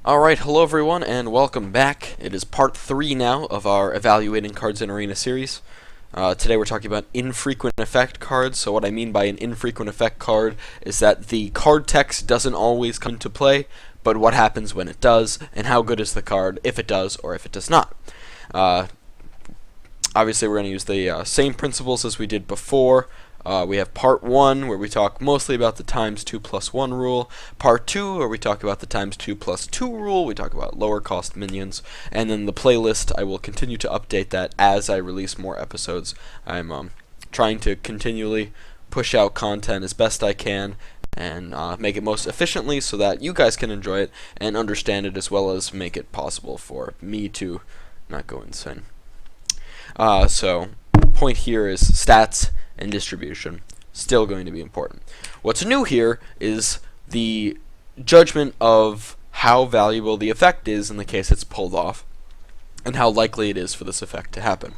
Alright, hello everyone, and welcome back. It is part 3 now of our Evaluating Cards in Arena series. Today we're talking about infrequent effect cards. So what I mean by an infrequent effect card is that the card text doesn't always come into play, but what happens when it does, and how good is the card if it does or if it does not. Obviously we're going to use the same principles as we did before. We have part 1, where we talk mostly about the times 2 plus 1 rule. Part 2, where we talk about the times 2 plus 2 rule. We talk about lower cost minions. And then the playlist, I will continue to update that as I release more episodes. I'm trying to continually push out content as best I can and make it most efficiently so that you guys can enjoy it and understand it, as well as make it possible for me to not go insane. So, point here is stats and distribution, still going to be important. What's new here is the judgment of how valuable the effect is in the case it's pulled off, and how likely it is for this effect to happen.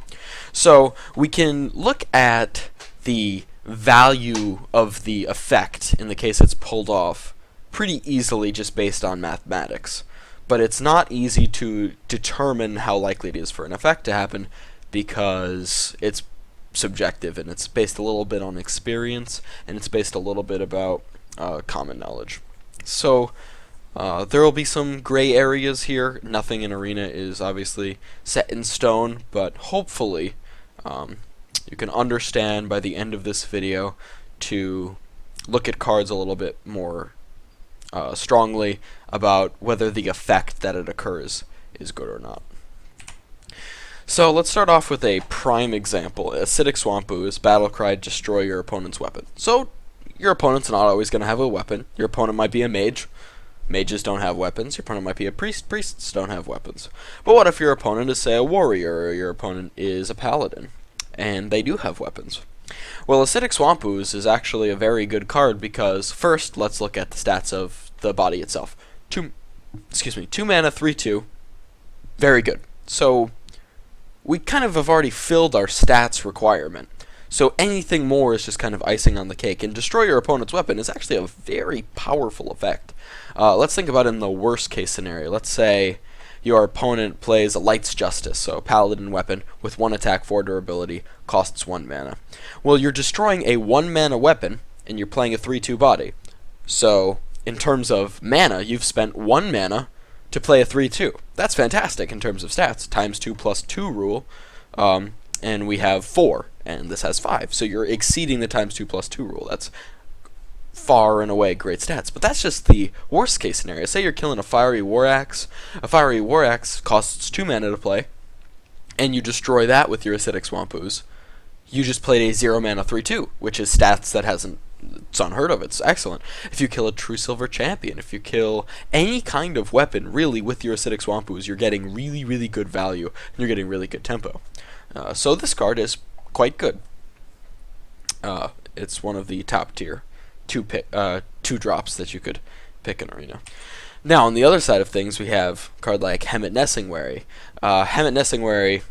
So we can look at the value of the effect in the case it's pulled off pretty easily just based on mathematics. But it's not easy to determine how likely it is for an effect to happen, because it's subjective, and it's based a little bit on experience, and it's based a little bit about common knowledge. So there will be some gray areas here. Nothing in Arena is obviously set in stone, but hopefully you can understand by the end of this video to look at cards a little bit more strongly about whether the effect that it occurs is good or not. So let's start off with a prime example. Acidic Swamp Ooze, battle cry, destroy your opponent's weapon. So your opponent's not always going to have a weapon. Your opponent might be a mage. Mages don't have weapons. Your opponent might be a priest. Priests don't have weapons. But what if your opponent is, say, a warrior, or your opponent is a paladin, and they do have weapons? Well, Acidic Swamp Ooze is actually a very good card because, first, let's look at the stats of the body itself. 2 mana, 3/2. Very good. So we kind of have already filled our stats requirement. So anything more is just kind of icing on the cake. And destroy your opponent's weapon is actually a very powerful effect. Let's think about it in the worst case scenario. Let's say your opponent plays a Light's Justice, so a paladin weapon with 1 attack, 4 durability, costs 1 mana. Well, you're destroying a 1 mana weapon, and you're playing a 3/2 body. So in terms of mana, you've spent 1 mana to play a 3/2. That's fantastic in terms of stats. Times 2 plus 2 rule, and we have 4, and this has 5. So you're exceeding the times 2 plus 2 rule. That's far and away great stats. But that's just the worst case scenario. Say you're killing a Fiery War Axe. A Fiery War Axe costs 2 mana to play, and you destroy that with your Acidic Swamp Ooze. You just played a 0 mana 3/2, which is stats that it's unheard of. It's excellent. If you kill a True Silver Champion, if you kill any kind of weapon, really, with your Acidic Swamp Ooze, you're getting really, really good value, and you're getting really good tempo. So this card is quite good. It's one of the top tier 2 drops that you could pick in Arena. Now, on the other side of things, we have a card like Hemet Nessingwary. Hemet Nessingwary,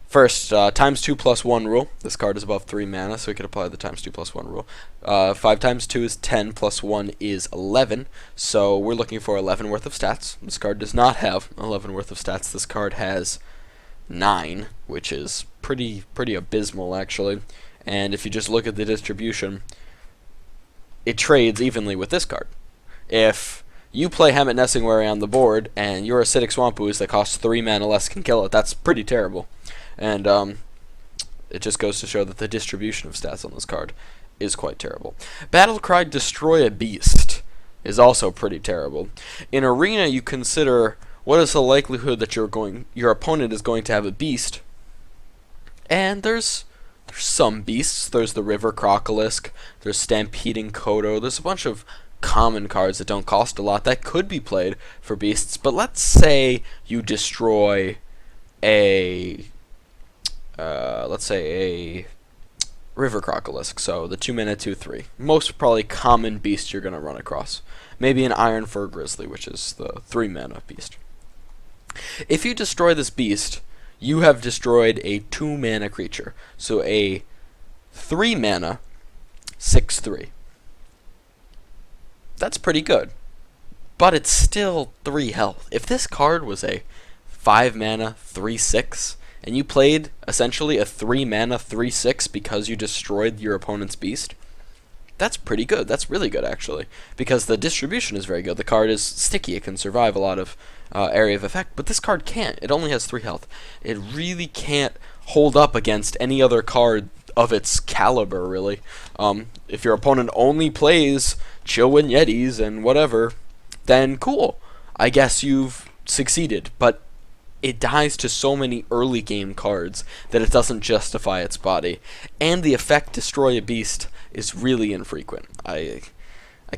first, times 2 plus 1 rule. This card is above 3 mana, so we could apply the times 2 plus 1 rule. 5 times 2 is 10, plus 1 is 11, so we're looking for 11 worth of stats. This card does not have 11 worth of stats. This card has 9, which is pretty abysmal, actually. And if you just look at the distribution, it trades evenly with this card. If you play Hemet Nessingwary on the board, and your Acidic Swamp Ooze that costs 3 mana less can kill it, that's pretty terrible. And it just goes to show that the distribution of stats on this card is quite terrible. Battlecry, destroy a beast is also pretty terrible. In Arena, you consider what is the likelihood that your opponent is going to have a beast, and there's some beasts. There's the River Crocolisk, there's Stampeding Kodo, there's a bunch of common cards that don't cost a lot that could be played for beasts. But let's say you destroy a River Crocolisk, so the 2 mana 2/3. Most probably common beast you're going to run across. Maybe an Iron Fur Grizzly, which is the 3 mana beast. If you destroy this beast, you have destroyed a 2 mana creature. So a 3 mana 6/3. That's pretty good. but it's still 3 health. If this card was a 5 mana 3/6, and you played essentially a 3 mana 3/6 because you destroyed your opponent's beast, that's pretty good. That's really good, actually, because the distribution is very good. The card is sticky. It can survive a lot of area of effect, but this card can't. It only has 3 health. It really can't hold up against any other card of its caliber, really. If your opponent only plays Chillwind Yetis and whatever, then cool. I guess you've succeeded, but it dies to so many early game cards that it doesn't justify its body. And the effect Destroy a Beast is really infrequent. I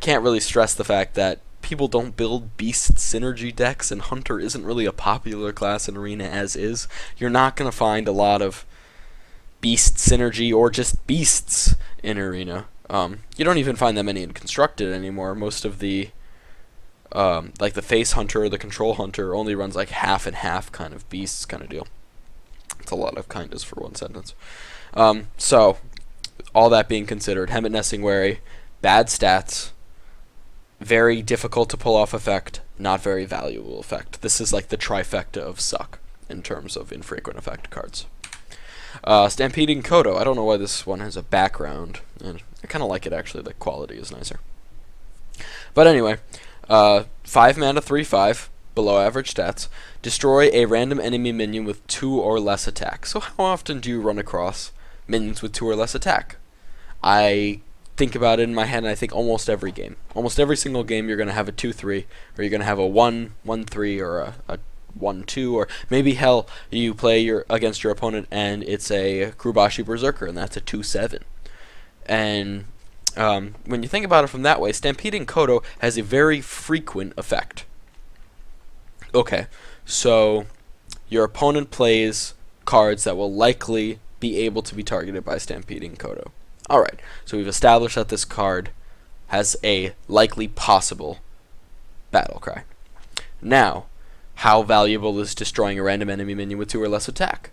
can't really stress the fact that people don't build beast synergy decks, and Hunter isn't really a popular class in Arena as is. You're not going to find a lot of beast synergy or just beasts in Arena. You don't even find that many in Constructed anymore. Most of the like the Face Hunter or the Control Hunter only runs like half and half kind of beasts kind of deal. It's a lot of kindas for one sentence. So, all that being considered, Helmet Nesting Wary, bad stats, very difficult to pull off effect, not very valuable effect. This is like the trifecta of suck in terms of infrequent effect cards. Stampeding Kodo. I don't know why this one has a background. And I kind of like it, actually. The quality is nicer. But anyway, 5 mana 3/5, below average stats. Destroy a random enemy minion with 2 or less attack. So how often do you run across minions with 2 or less attack? I think about it in my head, and I think almost every game. Almost every single game you're going to have a 2/3, or you're going to have a 1/1/3, or a 1/2, or maybe hell, you play against your opponent and it's a Grubashi Berserker, and that's a 2/7. And when you think about it from that way, Stampeding Kodo has a very frequent effect. Okay, so your opponent plays cards that will likely be able to be targeted by Stampeding Kodo. Alright, so we've established that this card has a likely possible battle cry. Now, how valuable is destroying a random enemy minion with 2 or less attack?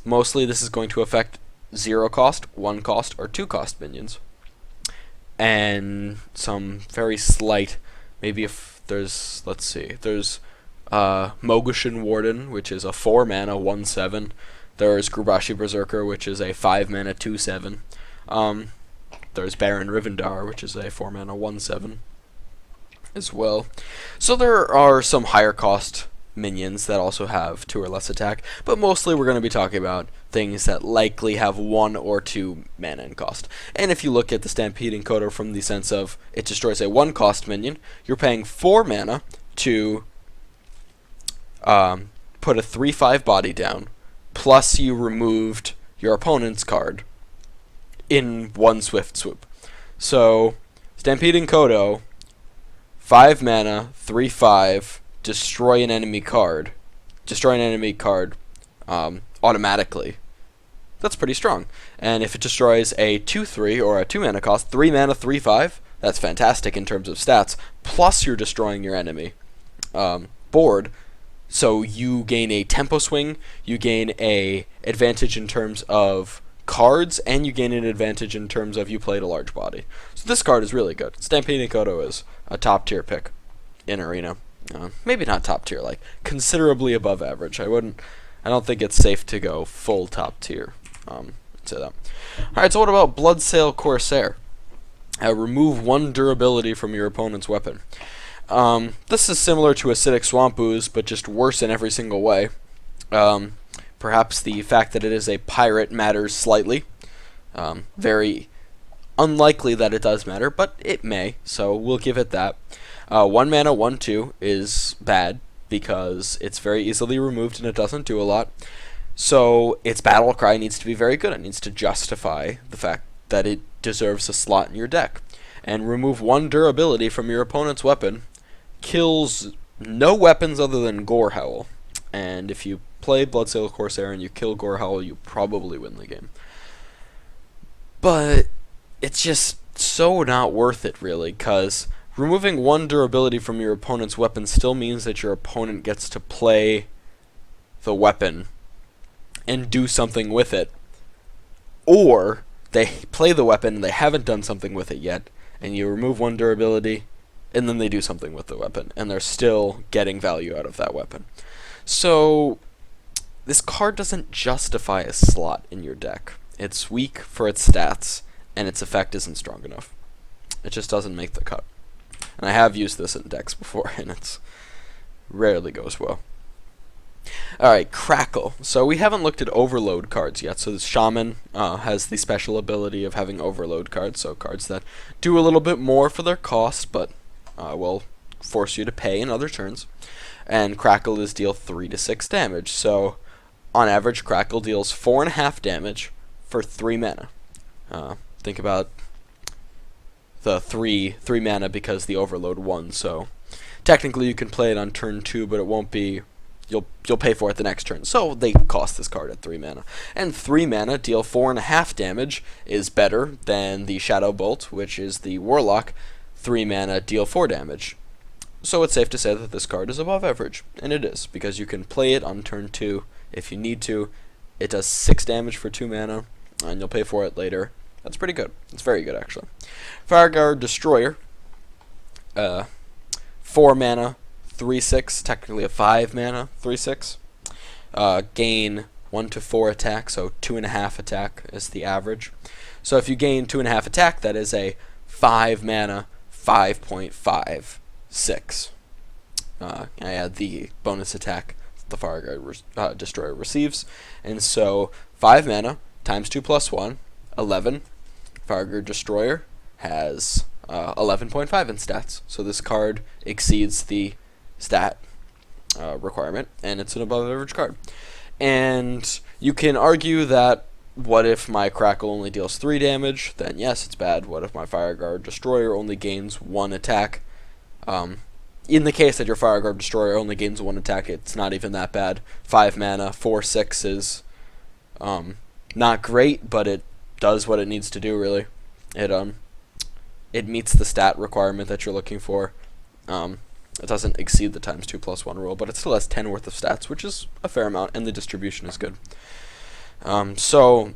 Mostly this is going to affect 0 cost, 1 cost, or 2 cost minions. And some very slight, maybe if there's, let's see, there's Mogushin Warden, which is a 4 mana 1/7. There's Grubashi Berserker, which is a 5 mana 2/7. There's Baron Rivendar, which is a 4 mana 1/7 as well. So there are some higher cost minions that also have 2 or less attack, but mostly we're going to be talking about things that likely have 1 or 2 mana in cost. And if you look at the Stampeding Kodo from the sense of it destroys a 1 cost minion, you're paying 4 mana to put a 3/5 body down, plus you removed your opponent's card in one swift swoop. So, Stampeding Kodo, 5 mana, 3/5, destroy an enemy card. Destroy an enemy card automatically. That's pretty strong. And if it destroys a 2/3 or a 2 mana cost, 3 mana, 3/5, that's fantastic in terms of stats. Plus you're destroying your enemy board. So you gain a tempo swing, you gain a advantage in terms of cards, and you gain an advantage in terms of you played a large body. So this card is really good. Stampeding Kodo is a top tier pick in Arena. Maybe not top tier, like considerably above average. I don't think it's safe to go full top tier. Say that. Alright, so what about bloodsailcorsair? Remove 1 durability from your opponent's weapon. This is similar to Acidic Swamp Ooze, but just worse in every single way. Perhaps the fact that it is a pirate matters slightly. Very unlikely that it does matter, but it may, so we'll give it that. 1 mana 1/2 is bad because it's very easily removed and it doesn't do a lot. So its battle cry needs to be very good. It needs to justify the fact that it deserves a slot in your deck. And remove 1 durability from your opponent's weapon kills no weapons other than Gorehowl. And if you play bloodsailcorsair and you kill Gorehowl, you probably win the game. But it's just so not worth it, really, because removing 1 durability from your opponent's weapon still means that your opponent gets to play the weapon and do something with it. Or they play the weapon and they haven't done something with it yet, and you remove 1 durability, and then they do something with the weapon, and they're still getting value out of that weapon. So this card doesn't justify a slot in your deck. It's weak for its stats, and its effect isn't strong enough. It just doesn't make the cut. And I have used this in decks before, and it's rarely goes well. Alright, Crackle. So we haven't looked at overload cards yet. So the Shaman has the special ability of having overload cards, so cards that do a little bit more for their cost, but will force you to pay in other turns. And Crackle is deal 3 to 6 damage. So on average, Crackle deals 4.5 damage for 3 mana. Think about the 3 mana because the overload won. So technically you can play it on turn 2, but it won't be. You'll pay for it the next turn. So they cost this card at 3 mana. And 3 mana, deal 4.5 damage, is better than the Shadow Bolt, which is the Warlock, 3 mana, deal 4 damage. So it's safe to say that this card is above average. And it is, because you can play it on turn 2 if you need to. It does 6 damage for 2 mana, and you'll pay for it later. That's pretty good. It's very good, actually. Fireguard Destroyer, 4 mana, 3/6, technically a 5 mana, 3/6. Gain 1 to 4 attack, so 2.5 attack is the average. So if you gain 2.5 attack, that is a 5 mana, 5.56. I add the bonus attack the Fireguard Destroyer receives, and so 5 mana times 2 plus 1, 11. Fireguard Destroyer has 11.5 in stats, so this card exceeds the stat requirement, and it's an above average card. And you can argue that, what if my Crackle only deals 3 damage? Then yes, it's bad. What if my Fireguard Destroyer only gains 1 attack? In the case that your Fireguard Destroyer only gains 1 attack, it's not even that bad. 5 mana, 4/6 is not great, but it does what it needs to do, really. It meets the stat requirement that you're looking for. It doesn't exceed the times 2 plus 1 rule, but it still has 10 worth of stats, which is a fair amount, and the distribution is good. So,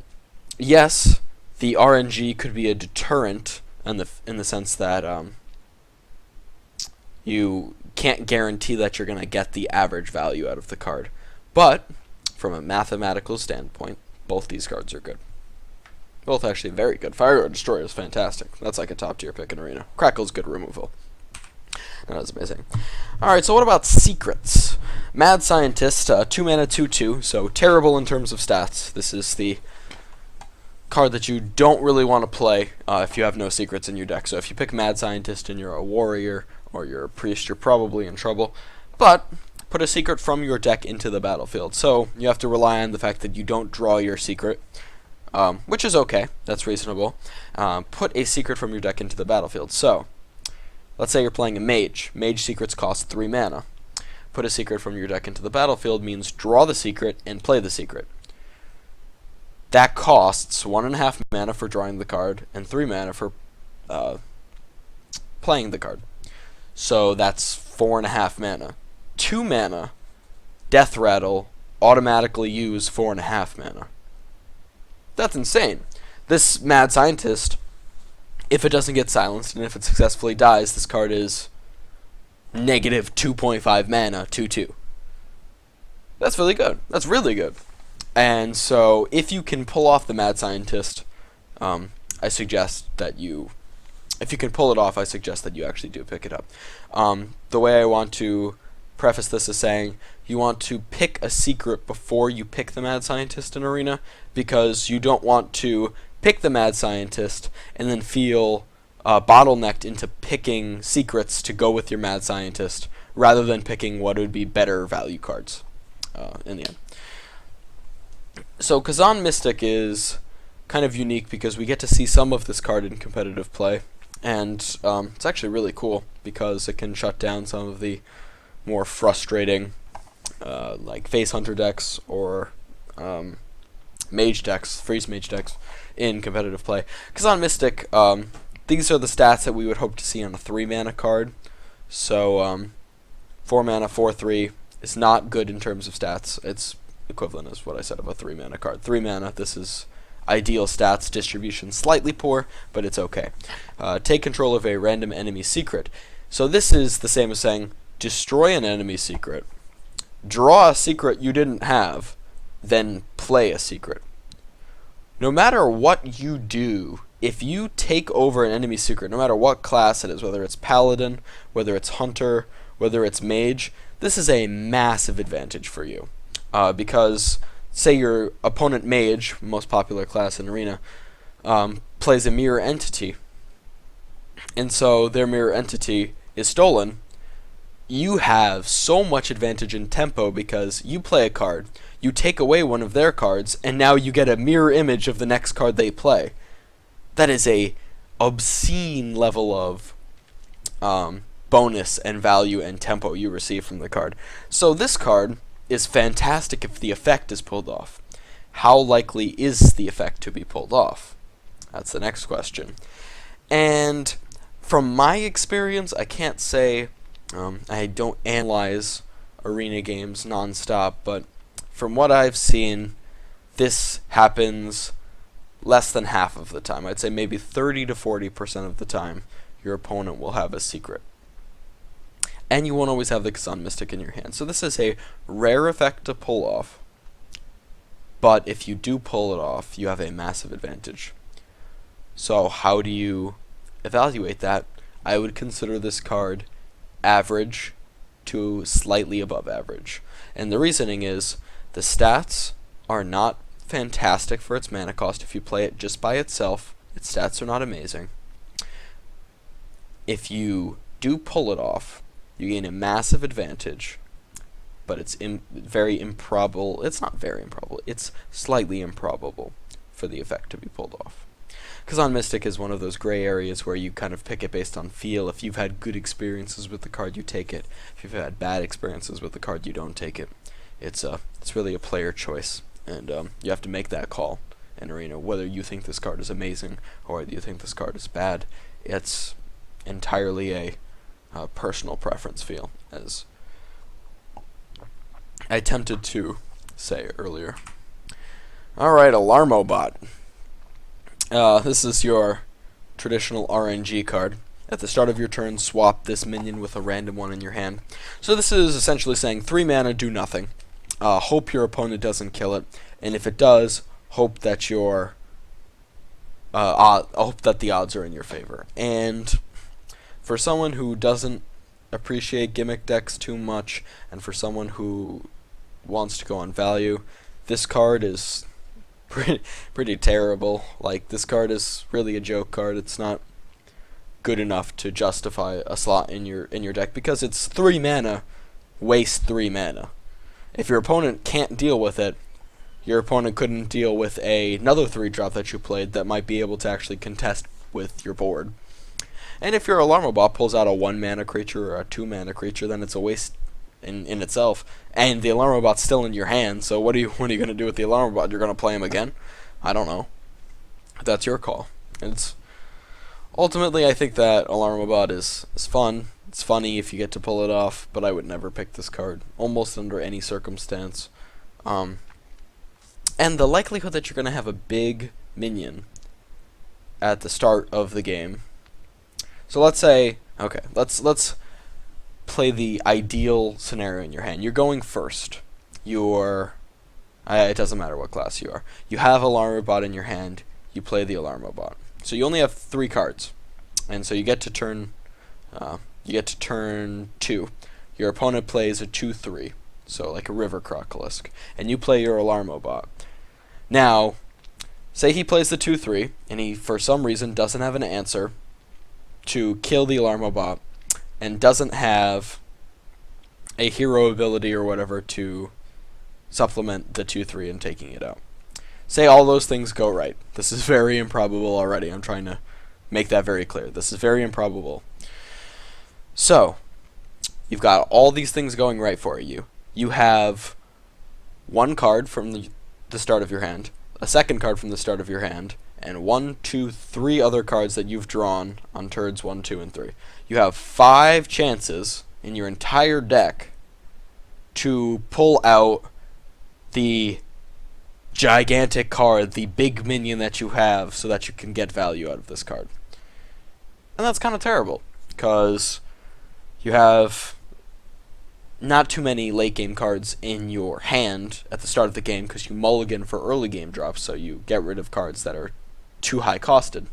yes, the RNG could be a deterrent in the sense that you can't guarantee that you're going to get the average value out of the card. But, from a mathematical standpoint, both these cards are good. Both actually very good. Fireguard Destroyer is fantastic. That's like a top tier pick in Arena. Crackle's good removal. That was amazing. Alright, so what about secrets? Mad Scientist, 2 mana, 2/2, so terrible in terms of stats. This is the card that you don't really want to play if you have no secrets in your deck. So if you pick Mad Scientist and you're a warrior or you're a priest, you're probably in trouble. But put a secret from your deck into the battlefield. So you have to rely on the fact that you don't draw your secret, which is okay. That's reasonable. Put a secret from your deck into the battlefield. So let's say you're playing a mage. Mage secrets cost 3 mana. Put a secret from your deck into the battlefield means draw the secret and play the secret. That costs 1.5 mana for drawing the card and 3 mana for playing the card. So that's 4.5 mana. 2 mana, Death Rattle, automatically use 4.5 mana. That's insane. This Mad Scientist, if it doesn't get silenced and if it successfully dies, this card is negative 2.5 mana, 2/2. That's really good. That's really good. And so, if you can pull off the Mad Scientist, I suggest that you, if you can pull it off, I suggest that you actually do pick it up. The way I want to preface this is saying you want to pick a secret before you pick the Mad Scientist in Arena, because you don't want to pick the Mad Scientist and then feel bottlenecked into picking secrets to go with your Mad Scientist, rather than picking what would be better value cards in the end. So Kazan Mystic is kind of unique because we get to see some of this card in competitive play, and it's actually really cool because it can shut down some of the more frustrating like Face Hunter decks or Mage decks, Freeze Mage decks in competitive play. Kazan Mystic, these are the stats that we would hope to see on a 3 mana card. So 4 mana, 4/3 is not good in terms of stats. It's equivalent as what I said of a 3 mana card. 3 mana, this is ideal stats. Distribution slightly poor, but it's okay. Take control of a random enemy secret. So this is the same as saying destroy an enemy secret, draw a secret you didn't have, then play a secret. No matter what you do, if you take over an enemy secret, no matter what class it is, whether it's paladin, whether it's hunter, whether it's mage, this is a massive advantage for you. Because say your opponent mage, most popular class in arena, plays a mirror entity, and so their mirror entity is stolen, you have so much advantage in tempo because you play a card, you take away one of their cards, and now you get a mirror image of the next card they play. That is a obscene level of bonus and value and tempo you receive from the card. So this card is fantastic if the effect is pulled off. How likely is the effect to be pulled off? That's the next question. And from my experience, I can't say I don't analyze arena games nonstop, but from what I've seen, this happens less than half of the time. I'd say maybe 30 to 40% of the time your opponent will have a secret. And you won't always have the Kazan Mystic in your hand. So this is a rare effect to pull off, but if you do pull it off, you have a massive advantage. So how do you evaluate that? I would consider this card average to slightly above average. And the reasoning is the stats are not fantastic for its mana cost. If you play it just by itself, its stats are not amazing. If you do pull it off, you gain a massive advantage, but it's very improbable. It's not very improbable. It's slightly improbable for the effect to be pulled off. Kazan Mystic is one of those gray areas where you kind of pick it based on feel. If you've had good experiences with the card, you take it. If you've had bad experiences with the card, you don't take it. It's really a player choice, and you have to make that call in arena, whether you think this card is amazing or whether you think this card is bad. It's entirely a personal preference feel, as I attempted to say earlier. Alright, Alarmobot. This is your traditional RNG card. At the start of your turn, swap this minion with a random one in your hand. So this is essentially saying 3 mana, do nothing. Hope your opponent doesn't kill it, and if it does, hope that your hope that the odds are in your favor. And for someone who doesn't appreciate gimmick decks too much, and for someone who wants to go on value, this card is pretty terrible. Like, this card is really a joke card. It's not good enough to justify a slot in your deck because it's 3 mana, waste 3 mana. If your opponent can't deal with it, your opponent couldn't deal with another 3-drop that you played that might be able to actually contest with your board. And if your Alarmobot pulls out a 1 mana creature or a 2 mana creature, then it's a waste in itself. And the Alarmobot's still in your hand, so what are you going to do with the Alarmobot? You're going to play him again? I don't know. That's your call. Ultimately, I think that Alarmobot is fun. It's funny if you get to pull it off, but I would never pick this card, almost under any circumstance. And the likelihood that you're going to have a big minion at the start of the game. So let's say, okay, let's play the ideal scenario in your hand. You're going first. It doesn't matter what class you are. You have Alarmobot in your hand. You play the Alarmobot. So you only have 3 cards, and so you get to turn 2. Your opponent plays a 2/3, so like a River Crocolisk, and you play your Alarmobot. Now, say he plays the 2/3, and he for some reason doesn't have an answer to kill the Alarmobot, and doesn't have a hero ability or whatever to supplement the 2/3 and taking it out. Say all those things go right. This is very improbable already. I'm trying to make that very clear. This is very improbable. So, you've got all these things going right for you. You have 1 card from the start of your hand, a 2nd card from the start of your hand, and 1, 2, 3 other cards that you've drawn on turns 1, 2, and 3. You have 5 chances in your entire deck to pull out the gigantic card, the big minion that you have, so that you can get value out of this card. And that's kind of terrible, because you have not too many late game cards in your hand at the start of the game because you mulligan for early game drops, so you get rid of cards that are too high costed.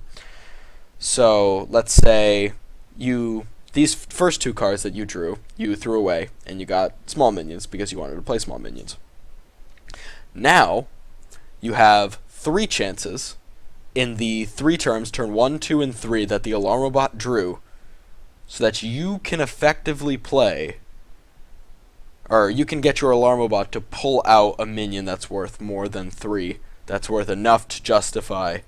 So let's say these first two cards that you drew, you threw away, and you got small minions because you wanted to play small minions. Now, you have 3 chances in the 3 turns, turn 1, 2, and 3, that the alarm robot drew, so that you can effectively play, or you can get your alarm robot to pull out a minion that's worth more than 3, that's worth enough to justify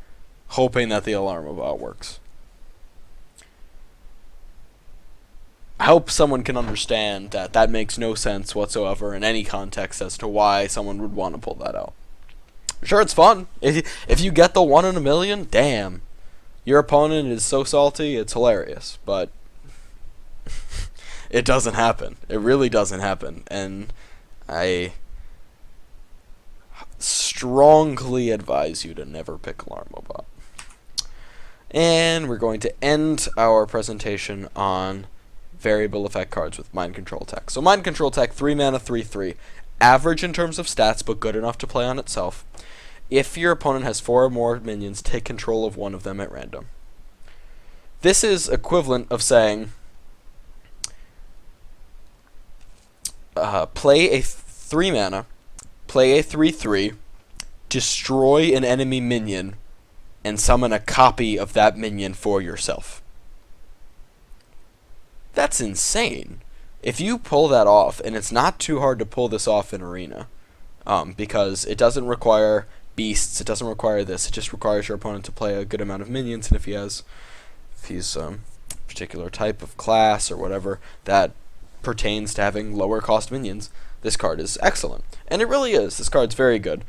hoping that the alarm robot works. I hope someone can understand that that makes no sense whatsoever in any context as to why someone would want to pull that out. Sure, it's fun. If you get the 1 in a million, damn. Your opponent is so salty, it's hilarious. But it doesn't happen. It really doesn't happen. And I strongly advise you to never pick Alarm Robot. And we're going to end our presentation on variable effect cards with Mind Control Tech. So Mind Control Tech, 3 mana, 3/3. Average in terms of stats, but good enough to play on itself. If your opponent has 4 or more minions, take control of one of them at random. This is equivalent of saying, play a 3 mana, play a 3/3, destroy an enemy minion, and summon a copy of that minion for yourself. That's insane. If you pull that off, and it's not too hard to pull this off in Arena, because it doesn't require beasts, it doesn't require this, it just requires your opponent to play a good amount of minions, and if he's a particular type of class or whatever that pertains to having lower cost minions, this card is excellent. And it really is. This card's very good.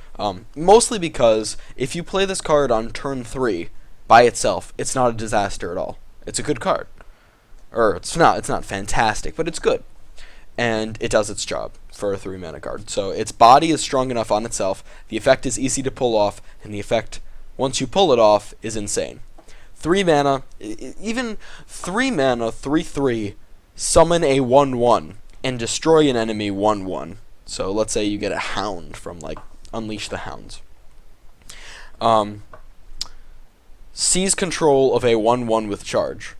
Mostly because if you play this card on turn 3 by itself, it's not a disaster at all. It's a good card. Or it's not fantastic, but it's good. And it does its job for a 3 mana card. So its body is strong enough on itself, the effect is easy to pull off, and the effect, once you pull it off, is insane. 3 mana, even 3 mana, 3/3, summon a 1/1, and destroy an enemy 1/1. So let's say you get a hound from, like, Unleash the Hounds. Seize control of a 1/1 with charge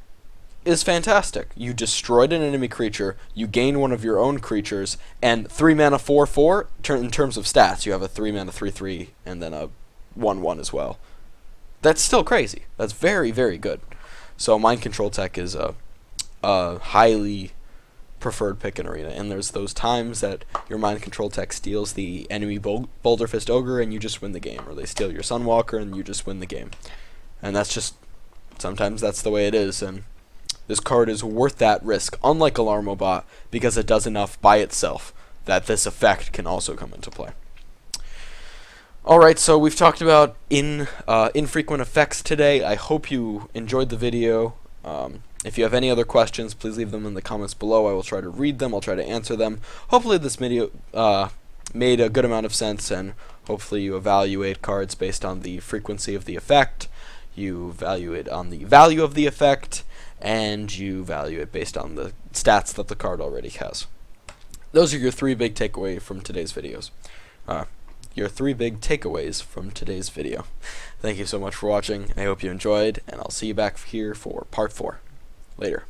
is fantastic. You destroyed an enemy creature, you gain one of your own creatures, and 3 mana 4/4, in terms of stats, you have a 3 mana 3/3 and then a 1/1 as well. That's still crazy. That's very, very good. So Mind Control Tech is a highly preferred pick in Arena, and there's those times that your Mind Control Tech steals the enemy Boulder Fist Ogre and you just win the game, or they steal your Sunwalker and you just win the game. And that's just, sometimes that's the way it is, and this card is worth that risk, unlike Alarm Robot, because it does enough by itself that this effect can also come into play. Alright, so we've talked about infrequent effects today. I hope you enjoyed the video. If you have any other questions, please leave them in the comments below. I will try to read them. I'll try to answer them. Hopefully this video made a good amount of sense, and hopefully you evaluate cards based on the frequency of the effect. You value it on the value of the effect, and you value it based on the stats that the card already has. Those are your 3 big takeaways from today's videos. Your 3 big takeaways from today's video. Thank you so much for watching. I hope you enjoyed, and I'll see you back here for part 4. Later.